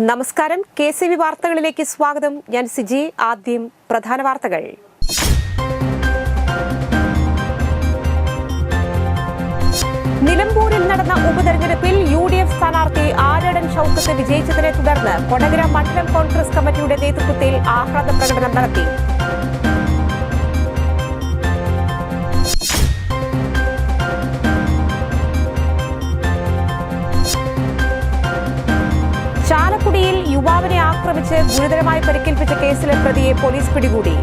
നമസ്കാരം കെസിവി വാർത്തകളിലേക്ക് സ്വാഗതം. ഞാൻ സിജി. ആദ്യം പ്രധാന വാർത്തകൾ. നിലമ്പൂരിൽ നടന്ന ഉപതെരഞ്ഞെടുപ്പിൽ യുഡിഎഫ് സ്ഥാനാർത്ഥി ആര്യടൻ ഷൌക്കത്ത് വിജയിച്ചതിനെ തുടർന്ന് കൊടകര മണ്ഡലം കോൺഗ്രസ് കമ്മിറ്റിയുടെ നേതൃത്വത്തിൽ ആഹ്ലാദ പ്രകടനം നടത്തി. ചാലക്കുടിയിൽ യുവാവിനെ ആക്രമിച്ച് ഗുരുതരമായി പരിക്കേൽപ്പിച്ച കേസിലെ പ്രതിയെ പോലീസ് പിടികൂടി.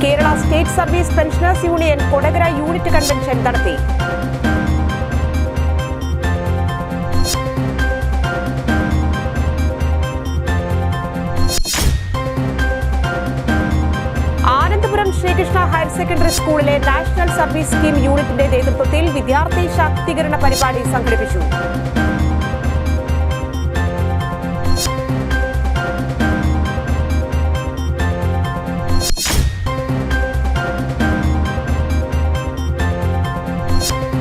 Kerala state service pensioners union Kodakara unit convention നടത്തി. ശ്രീകൃഷ്ണ ഹയർ സെക്കൻഡറി സ്കൂളിലെ നാഷണൽ സർവീസ് സ്കീം യൂണിറ്റിന്റെ നേതൃത്വത്തിൽ വിദ്യാർത്ഥി ശാക്തീകരണ പരിപാടി സംഘടിപ്പിച്ചു.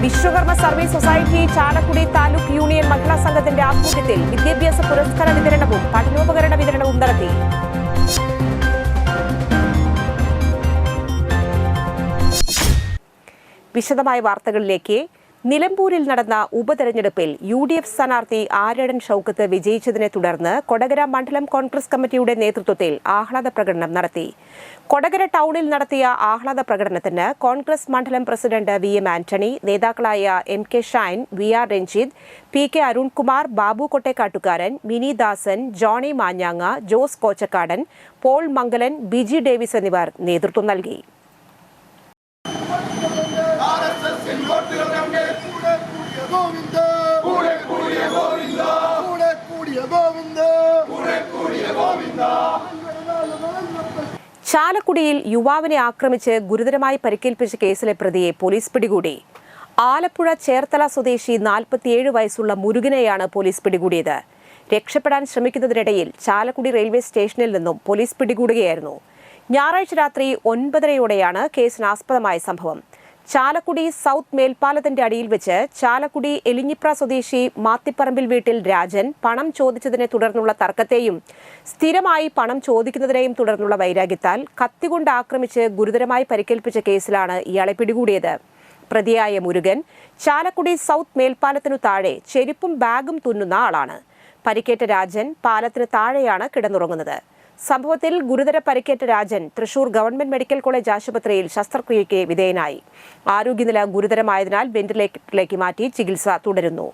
Vishwakarma service society Chalakudy taluk union Mahila സംഘത്തിന്റെ ആഭിമുഖ്യത്തിൽ വിദ്യാഭ്യാസ പുരസ്കാര വിതരണവും പഠനോപകരണ വിതരണവും നടത്തി. വിശദമായ വാർത്തകളിലേക്ക്. നിലമ്പൂരിൽ നടന്ന ഉപതെരഞ്ഞെടുപ്പിൽ യുഡിഎഫ് സ്ഥാനാർത്ഥി ആര്യടൻ ഷൌക്കത്ത് വിജയിച്ചതിനെ തുടർന്ന് കൊടകര മണ്ഡലം കോൺഗ്രസ് കമ്മിറ്റിയുടെ നേതൃത്വത്തിൽ ആഹ്ലാദ പ്രകടനം നടത്തി. കൊടകര ടൗണിൽ നടത്തിയ ആഹ്ലാദ പ്രകടനത്തിന് കോൺഗ്രസ് മണ്ഡലം പ്രസിഡന്റ് VM ആന്റണി, നേതാക്കളായ MK Shine, VR Ranjith, PK Arunkumar, Babu Kottekkattukaran, Mini Dasan, Johnny മാഞ്ഞാങ്ങ, Jose Kochakkadan, Paul Mangalan, Biji Davis എന്നിവർ നേതൃത്വം നൽകി. ചാലക്കുടിയിൽ യുവാവിനെ ആക്രമിച്ച് ഗുരുതരമായി പരിക്കേൽപ്പിച്ച കേസിലെ പ്രതിയെ പോലീസ് പിടികൂടി. ആലപ്പുഴ ചേർത്തല സ്വദേശി 47 വയസ്സുള്ള മുരുകനെയാണ് പോലീസ് പിടികൂടിയത്. രക്ഷപ്പെടാൻ ശ്രമിക്കുന്നതിനിടയിൽ ചാലക്കുടി റെയിൽവേ സ്റ്റേഷനിൽ നിന്നും പോലീസ് പിടികൂടുകയായിരുന്നു. ഞായറാഴ്ച രാത്രി 9:30യോടെയാണ് കേസിനാസ്പദമായ സംഭവം. ചാലക്കുടി സൗത്ത് മേൽപ്പാലത്തിന്റെ അടിയിൽ വെച്ച് ചാലക്കുടി എലിഞ്ഞിപ്ര സ്വദേശി മാത്തിപ്പറമ്പിൽ വീട്ടിൽ രാജൻ പണം ചോദിച്ചതിനെ തുടർന്നുള്ള തർക്കത്തെയും സ്ഥിരമായി പണം ചോദിക്കുന്നതിനെയും തുടർന്നുള്ള വൈരാഗ്യത്താൽ കത്തികൊണ്ട് ആക്രമിച്ച് ഗുരുതരമായി പരിക്കേൽപ്പിച്ച കേസിലാണ് ഇയാളെ പിടികൂടിയത്. പ്രതിയായ മുരുകൻ ചാലക്കുടി സൗത്ത് മേൽപ്പാലത്തിനു താഴെ ചെരുപ്പും ബാഗും തുന്നുന്ന ആളാണ്. പരിക്കേറ്റ രാജൻ പാലത്തിന് താഴെയാണ് കിടന്നുറങ്ങുന്നത്. സംഭവത്തിൽ ഗുരുതര പരിക്കേറ്റ Rajan Thrissur government medical college ആശുപത്രിയിൽ ശസ്ത്രക്രിയയ്ക്ക് വിധേയനായി. ആരോഗ്യനില ഗുരുതരമായതിനാൽ വെന്റിലേറ്ററിലേക്ക് മാറ്റി ചികിത്സ തുടരുന്നു.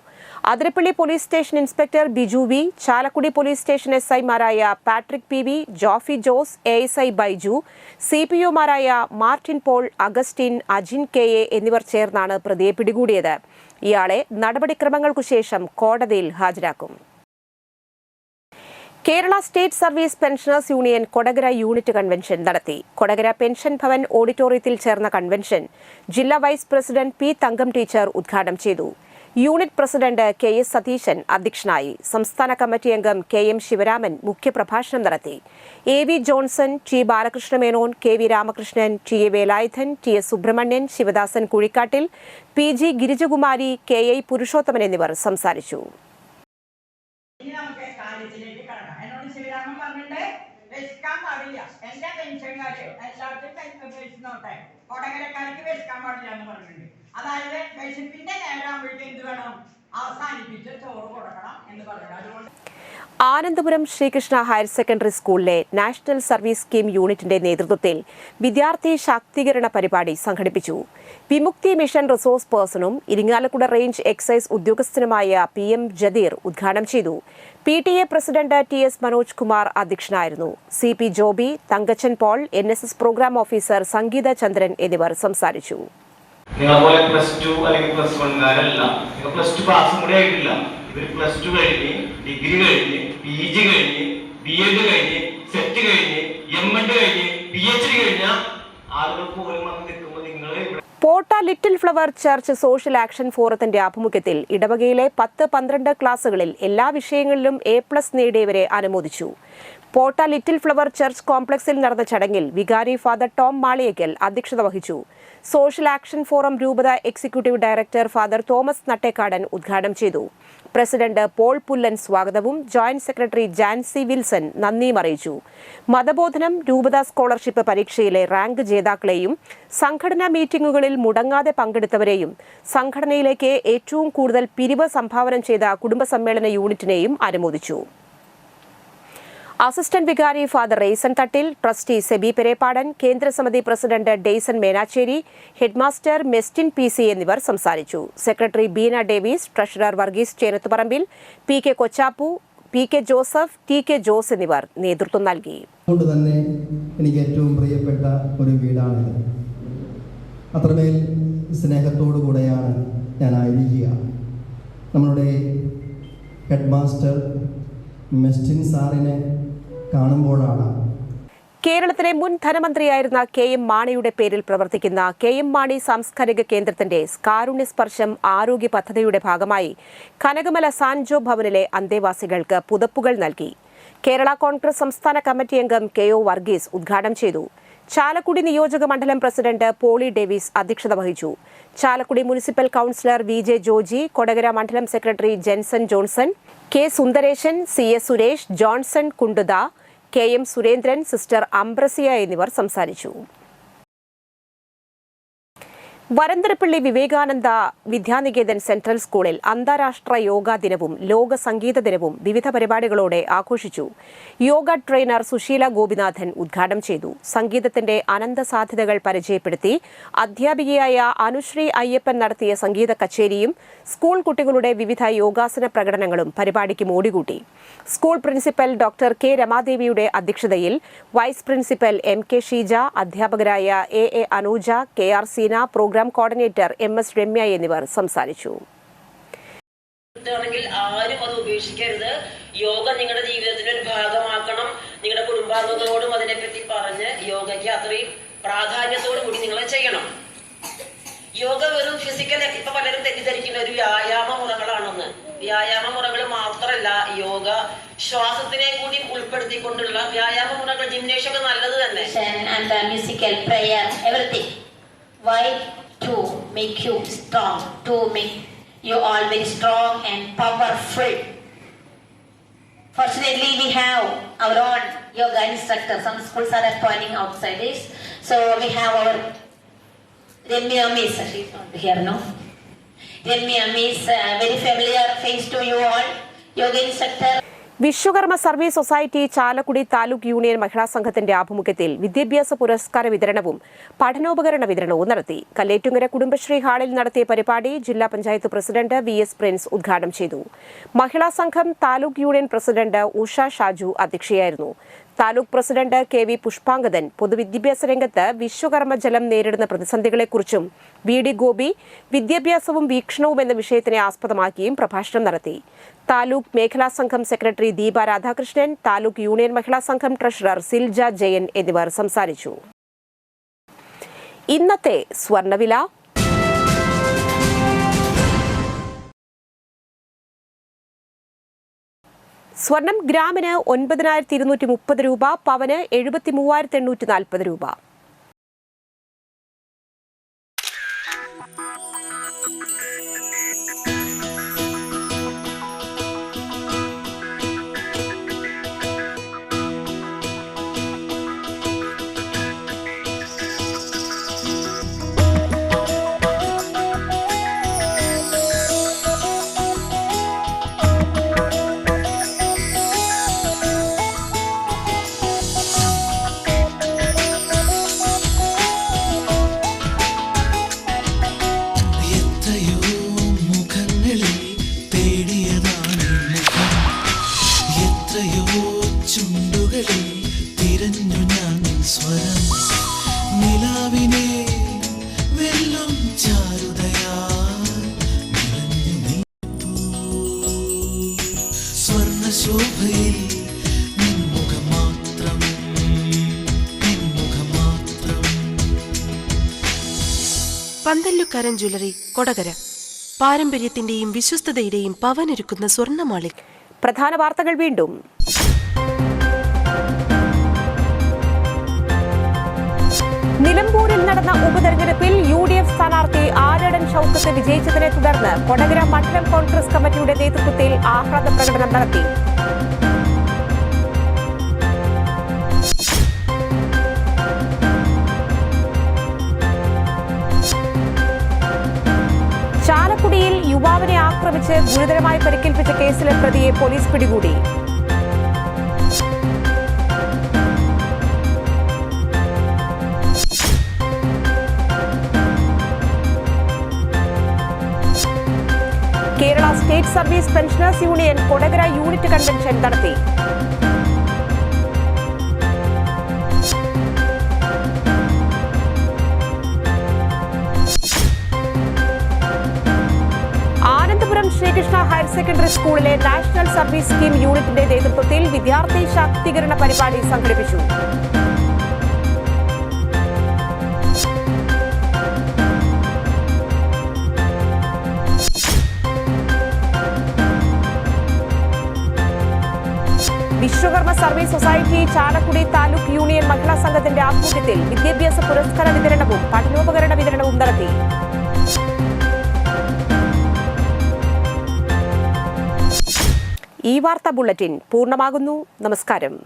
Athirappilly police station inspector Biju V, Chalakudy police station SI-മാരായ Patrick PV, Jofy Jose, ASI Baiju, CPOമാരായ Martin Paul, Augustine, Ajin KA എന്നിവർ ചേർന്നാണ് പ്രതിയെ പിടികൂടിയത്. ഇയാളെ നടപടിക്രമങ്ങൾക്കു ശേഷം കോടതിയിൽ ഹാജരാക്കും. Kerala state service pensioners union Kodakara unit convention നടത്തി. കൊടകര പെൻഷൻ ഭവൻ ഓഡിറ്റോറിയത്തിൽ ചേർന്ന കൺവെൻഷൻ ജില്ലാ വൈസ് പ്രസിഡന്റ് P. തങ്കം ടീച്ചർ ഉദ്ഘാടനം ചെയ്തു. യൂണിറ്റ് പ്രസിഡന്റ് KS സതീശൻ അധ്യക്ഷനായി. സംസ്ഥാന കമ്മിറ്റി അംഗം KM ശിവരാമൻ മുഖ്യപ്രഭാഷണം നടത്തി. AV Johnson, T. Balakrishna Menon, KV Ramakrishnan, TA Velayudhan, TS Subramanian, Sivadasan Kuzhikkattil, PG Girijakumari, KI Purushothaman എന്നിവർ സംസാരിച്ചു. കൊടകരക്കാർക്ക് വെക്കാൻ പാടില്ല എന്ന് പറഞ്ഞിട്ടുണ്ട്. അതായത് വിശപ്പിന്റെ നേരാകുമ്പോഴേക്ക് എന്ത് വേണം, അവസാനിപ്പിച്ച് ചോറ് കൊടുക്കണം എന്ന് പറഞ്ഞത്. അതുകൊണ്ട് ആനന്ദപുരം ശ്രീകൃഷ്ണ ഹയർ സെക്കൻഡറി സ്കൂളിലെ നാഷണൽ സർവീസ് സ്കീം യൂണിറ്റിന്റെ നേതൃത്വത്തിൽ വിദ്യാർത്ഥി ശാക്തീകരണ പരിപാടി സംഘടിപ്പിച്ചു. വിമുക്തി മിഷൻ റിസോഴ്സ് പേഴ്സണും ഇരിങ്ങാലക്കുട റേഞ്ച് എക്സൈസ് ഉദ്യോഗസ്ഥനുമായ PM ജദീർ ഉദ്ഘാടനം ചെയ്തു. PTA president TS Manoj Kumar അധ്യക്ഷനായിരുന്നു. CP Joby, Thankachan Paul, NSS programme officer Sangeetha Chandran എന്നിവർ സംസാരിച്ചു. നിങ്ങളെ പ്ലസ് 2 അല്ലെങ്കിൽ പ്ലസ് 1 പ്ലസ് 2 പാസും കൂടെ ആയിട്ടില്ല. ഇവർ പ്ലസ് 2 കഴിഞ്ഞ്, ഡിഗ്രി കഴിഞ്ഞ്, PG കഴിഞ്ഞ്, BEd കഴിഞ്ഞ്, സെറ്റ് കഴിഞ്ഞ്, MEd കഴിഞ്ഞ്, PhD കഴിഞ്ഞ ആളുകൾ പോലും വന്ന് നിൽക്കുമ്പോൾ നിങ്ങൾ Potta little flower church social action ഫോറത്തിന്റെ ആഭിമുഖ്യത്തിൽ ഇടവകയിലെ 10-12 ക്ലാസുകളിൽ എല്ലാ വിഷയങ്ങളിലും A+ നേടിയവരെ അനുമോദിച്ചു. പോട്ട ലിറ്റിൽ ഫ്ലവർ ചർച്ച് കോംപ്ലക്സിൽ നടന്ന ചടങ്ങിൽ വികാരി ഫാദർ ടോം മാളിയേക്കൽ അധ്യക്ഷത വഹിച്ചു. സോഷ്യൽ ആക്ഷൻ ഫോറം രൂപത എക്സിക്യൂട്ടീവ് ഡയറക്ടർ ഫാദർ തോമസ് നട്ടേക്കാടൻ ഉദ്ഘാടനം ചെയ്തു. പ്രസിഡന്റ് പോൾ പുല്ലൻ സ്വാഗതവും ജോയിന്റ് സെക്രട്ടറി ജാൻസി വിൽസൺ നന്ദിയും അറിയിച്ചു. മതബോധനം രൂപത സ്കോളർഷിപ്പ് പരീക്ഷയിലെ റാങ്ക് ജേതാക്കളെയും സംഘടനാ മീറ്റിംഗുകളിൽ മുടങ്ങാതെ പങ്കെടുത്തവരെയും സംഘടനയിലേക്ക് ഏറ്റവും കൂടുതൽ പിരിവ് സംഭാവന ചെയ്ത കുടുംബസമ്മേളന യൂണിറ്റിനെയും അനുമോദിച്ചു. അസിസ്റ്റന്റ് വികാരി ഫാദർ റെയ്സൺ തട്ടിൽ, ട്രസ്റ്റി സെബി പെരേപ്പാടൻ, കേന്ദ്രസമിതി president Dayson Menachery, headmaster Mestin PC എന്നിവർ സംസാരിച്ചു. Secretary Beena Davis, treasurer Varghese Cherathuparambil, PK Kochappu, PK Joseph, TK Jose എന്നിവർ നേതൃത്വം നൽകി. അതുകൊണ്ട് തന്നെ എനിക്ക് ഏറ്റവും പ്രിയപ്പെട്ട ഒരു വീടാണിത്. അത്രമേൽ സ്നേഹത്തോടു കൂടെയാണ് ഞാൻ ആയിരിക്കുക. നമ്മളുടെ ഹെഡ്മാസ്റ്റർ മെസ്റ്റിൻ സാറിനെ കാണുമ്പോഴാണ് കേരളത്തിലെ മുൻ ധനമന്ത്രിയായിരുന്ന KM മാണിയുടെ പേരിൽ പ്രവർത്തിക്കുന്ന KM മാണി സാംസ്കാരിക കേന്ദ്രത്തിന്റെ കാരുണ്യ സ്പർശം ആരോഗ്യ പദ്ധതിയുടെ ഭാഗമായി കനകമല സാൻജോ ഭവനിലെ അന്തേവാസികൾക്ക് പുതപ്പുകൾ നൽകി. കേരള കോൺഗ്രസ് സംസ്ഥാന കമ്മിറ്റി അംഗം KO വർഗീസ് ഉദ്ഘാടനം ചെയ്തു. ചാലക്കുടി നിയോജക മണ്ഡലം പ്രസിഡന്റ് പോളി ഡേവിസ് അധ്യക്ഷത വഹിച്ചു. Chalakudy municipal councillor VJ Joji, Kodakara മണ്ഡലം secretary Jenson Johnson, K Sundaresan, CS Suresh, Johnson Kundutha, KM Surendran, sister Ambrosia എന്നിവർ സംസാരിച്ചു. വരന്തരപ്പള്ളി വിവേകാനന്ദ വിദ്യാനികേതൻ സെൻട്രൽ സ്കൂളിൽ അന്താരാഷ്ട്ര യോഗാ ദിനവും ലോക സംഗീത ദിനവും വിവിധ പരിപാടികളോടെ ആഘോഷിച്ചു. യോഗ ട്രെയിനർ സുശീല ഗോപിനാഥൻ ഉദ്ഘാടനം ചെയ്തു. സംഗീതത്തിന്റെ അനന്ത സാധ്യതകൾ പരിചയപ്പെടുത്തി അധ്യാപികയായ അനുശ്രീ അയ്യപ്പൻ നടത്തിയ സംഗീത കച്ചേരിയും സ്കൂൾ കുട്ടികളുടെ വിവിധ യോഗാസന പ്രകടനങ്ങളും പരിപാടിക്ക് മോടികൂട്ടി. സ്കൂൾ പ്രിൻസിപ്പൽ ഡോക്ടർ K രമാദേവിയുടെ അധ്യക്ഷതയിൽ വൈസ് പ്രിൻസിപ്പൽ MK ഷീജ, അധ്യാപകരായ AA Anuja, KR Seena, programme coordinator MS Ramya എന്നിവർ സംസാരിച്ചു. ആരും അത് ഉപേക്ഷിക്കരുത്. യോഗ നിങ്ങളുടെ ജീവിതത്തിന്റെ ഒരു ഭാഗമാക്കണം. നിങ്ങളുടെ കുടുംബാംഗങ്ങളോടും അതിനെപ്പറ്റി പറഞ്ഞ് യോഗയ്ക്ക് അത്രയും പ്രാധാന്യത്തോടു കൂടി നിങ്ങൾ ചെയ്യണം. യോഗ വെറും ഫിസിക്കൽ, ഇപ്പൊ പലരും തെറ്റിദ്ധരിക്കുന്ന ഒരു വ്യായാമ മുറകളാണെന്ന്. വ്യായാമ മുറകൾ മാത്രമല്ല, യോഗ ശ്വാസത്തിനെ കൂടി ഉൾപ്പെടുത്തിക്കൊണ്ടുള്ള വ്യായാമ മുറകൾ. ജിംനേഷ്യം ഒക്കെ നല്ലത് തന്നെ. And musical prayer, everything. Why? To make you strong, to make you all very strong and powerful. Fortunately, we have our own yoga instructor. Some schools are appointing outside this, so we have our Remya Miss. She's not here, no? Remya Miss, very familiar face to you all. Yoga instructor. Vishwakarma service society Chalakudy taluk union Mahila സംഘത്തിന്റെ ആഭിമുഖ്യത്തിൽ വിദ്യാഭ്യാസ പുരസ്കാര വിതരണവും പഠനോപകരണ വിതരണവും നടത്തി. കല്ലേറ്റുങ്കര കുടുംബശ്രീ ഹാളിൽ നടത്തിയ പരിപാടി ജില്ലാ പഞ്ചായത്ത് പ്രസിഡന്റ് VS പ്രിൻസ് ഉദ്ഘാടനം ചെയ്തു. മഹിളാ സംഘം താലൂക്ക് യൂണിയൻ പ്രസിഡന്റ് ഉഷ ഷാജു അധ്യക്ഷയായിരുന്നു. താലൂക്ക് പ്രസിഡന്റ് KV പുഷ്പാങ്കദൻ പൊതുവിദ്യാഭ്യാസ രംഗത്ത് വിശ്വകർമ്മ ജലം നേരിടുന്ന പ്രതിസന്ധികളെക്കുറിച്ചും VD ഗോപി വിദ്യാഭ്യാസവും വീക്ഷണവും എന്ന വിഷയത്തിനെ ആസ്പദമാക്കിയും പ്രഭാഷണം നടത്തി. താലൂക്ക് മേഖലാ സംഘം സെക്രട്ടറി ദീപ രാധാകൃഷ്ണൻ, താലൂക്ക് യൂണിയൻ മഹിളാ സംഘം ട്രഷറർ സിൽജ ജയൻ എന്നിവർ സംസാരിച്ചു. ഇന്നത്തെ സ്വർണ്ണവില. സ്വർണം ഗ്രാമിന് 9,230 രൂപ, പവന് 73,840 രൂപ. പന്തല്ലുക്കാരൻ ജ്വല്ലറി, കൊടകര. പാരമ്പര്യത്തിന്റെയും വിശ്വസ്തതയുടെയും പവനൊരുക്കുന്ന സ്വർണ്ണമാളിക. പ്രധാന വാർത്തകൾ വീണ്ടും. നിലമ്പൂരിൽ നടന്ന ഉപതെരഞ്ഞെടുപ്പിൽ UDF സ്ഥാനാർത്ഥി ആര്യടൻ ഷൗക്കത്ത് വിജയിച്ചതിനെ തുടർന്ന് കൊടകര മണ്ഡലം കോൺഗ്രസ് കമ്മിറ്റിയുടെ നേതൃത്വത്തിൽ ആഹ്ലാദ പ്രകടനം നടത്തി. ചാലക്കുടിയിൽ യുവാവിനെ ആക്രമിച്ച് ഗുരുതരമായി പരിക്കേൽപ്പിച്ച കേസിലെ പ്രതിയെ പോലീസ് പിടികൂടി. Kerala state service pensioners union Kodakara unit convention നടത്തി. ആനന്ദപുരം ശ്രീകൃഷ്ണ ഹയർ സെക്കൻഡറി സ്കൂളിലെ നാഷണൽ സർവീസ് സ്കീം യൂണിറ്റിന്റെ നേതൃത്വത്തിൽ വിദ്യാർത്ഥി ശാക്തീകരണ പരിപാടി സംഘടിപ്പിച്ചു. Vishwakarma service society Chalakudy taluk union Mahila സംഘത്തിന്റെ ആഭിമുഖ്യത്തിൽ വിദ്യാഭ്യാസ പുരസ്കാര വിതരണവും പഠനോപകരണ വിതരണവും നടത്തി. ഈ വാർത്താ ബുള്ളറ്റിൻ പൂർണ്ണമാകുന്നു. നമസ്കാരം.